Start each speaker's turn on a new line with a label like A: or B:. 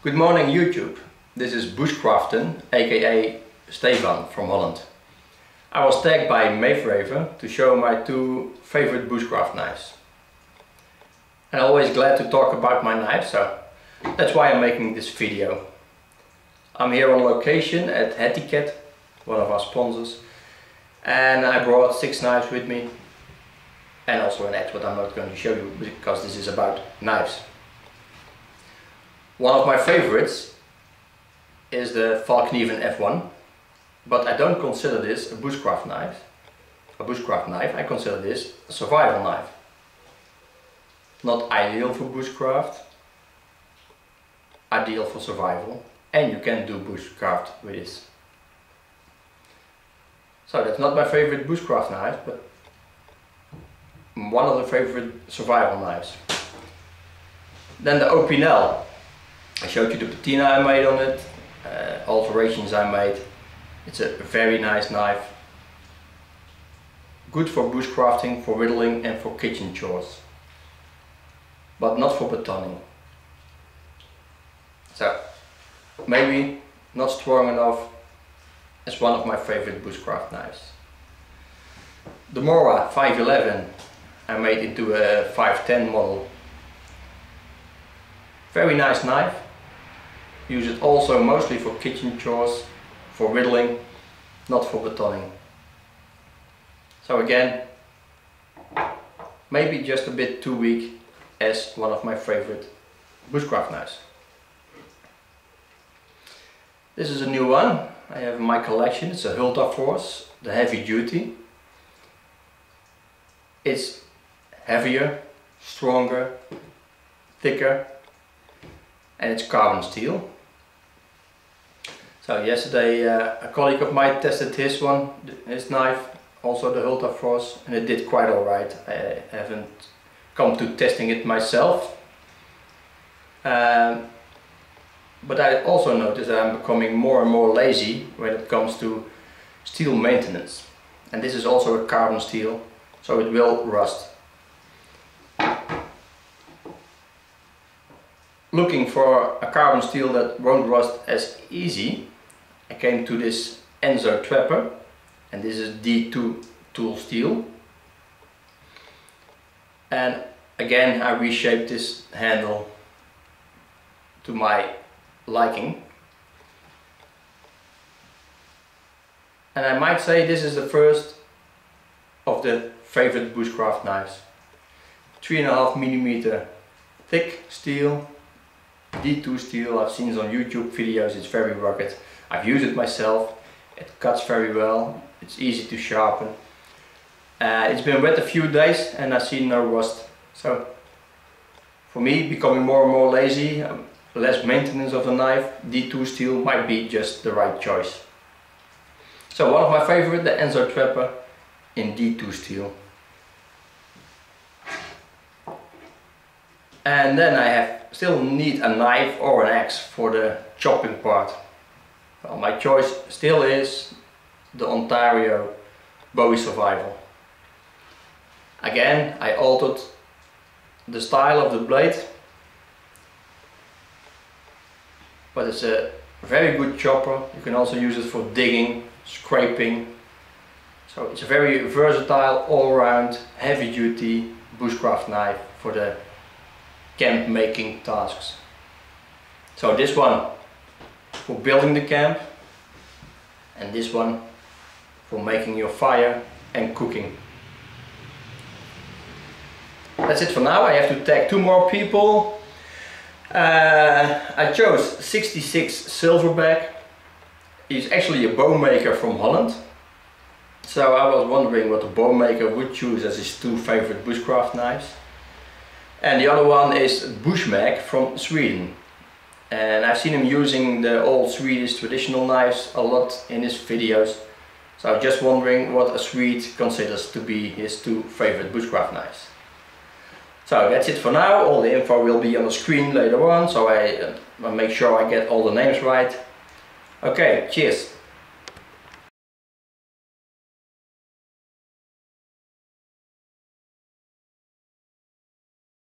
A: Good morning YouTube, this is Bushcraften, aka Stefan from Holland. I was tagged by Maveraver to show my two favorite bushcraft knives. And I'm always glad to talk about my knives, so that's why I'm making this video. I'm here on location at Etiquette, one of our sponsors, and I brought 6 knives with me and also an axe, but I'm not going to show you because this is about knives. One of my favorites is the Valknieven F1, but I don't consider this a bushcraft knife. I consider this a survival knife. Not ideal for bushcraft, ideal for survival, and you can do bushcraft with this. So that's not my favorite bushcraft knife, but one of the favorite survival knives. Then the Opinel. I showed you the patina I made on it, alterations I made. It's a very nice knife. Good for bushcrafting, for whittling and for kitchen chores. But not for batoning. So, maybe not strong enough as one of my favorite bushcraft knives. The Mora 511 I made into a 510 model. Very nice knife. Use it also mostly for kitchen chores, for whittling, not for batoning. So again, maybe just a bit too weak as one of my favorite bushcraft knives. This is a new one I have in my collection. It's a Hulta Force, the heavy duty. It's heavier, stronger, thicker, and it's carbon steel. So yesterday a colleague of mine tested his knife, also the Hulta Force, and it did quite alright. I haven't come to testing it myself. But I also noticed that I'm becoming more and more lazy when it comes to steel maintenance. And this is also a carbon steel, so it will rust. Looking for a carbon steel that won't rust as easy, I came to this Enzo Trapper, and this is D2 tool steel. And again I reshaped this handle to my liking. And I might say this is the first of the favorite bushcraft knives. 3.5mm thick steel, D2 steel. I've seen it on YouTube videos, it's very rugged. I've used it myself, it cuts very well, it's easy to sharpen. It's been wet a few days and I've seen no rust. So for me, becoming more and more lazy, less maintenance of the knife, D2 steel might be just the right choice. So one of my favorite, the Enzo Trapper in D2 steel. And then I still need a knife or an axe for the chopping part. Well, my choice still is the Ontario Bowie Survival. Again, I altered the style of the blade, but it's a very good chopper. You can also use it for digging, scraping. So it's a very versatile, all-round, heavy-duty bushcraft knife for the camp making tasks. So this one for building the camp, and this one for making your fire and cooking. That's it for now. I have to tag 2 more people. I chose 66 Silverback. He's actually a bow maker from Holland. So I was wondering what the bow maker would choose as his 2 favorite bushcraft knives. And the other one is Bushmag from Sweden. And I've seen him using the old Swedish traditional knives a lot in his videos. So I'm just wondering what a Swede considers to be his 2 favorite bushcraft knives. So that's it for now. All the info will be on the screen later on, so I make sure I get all the names right. Okay, cheers!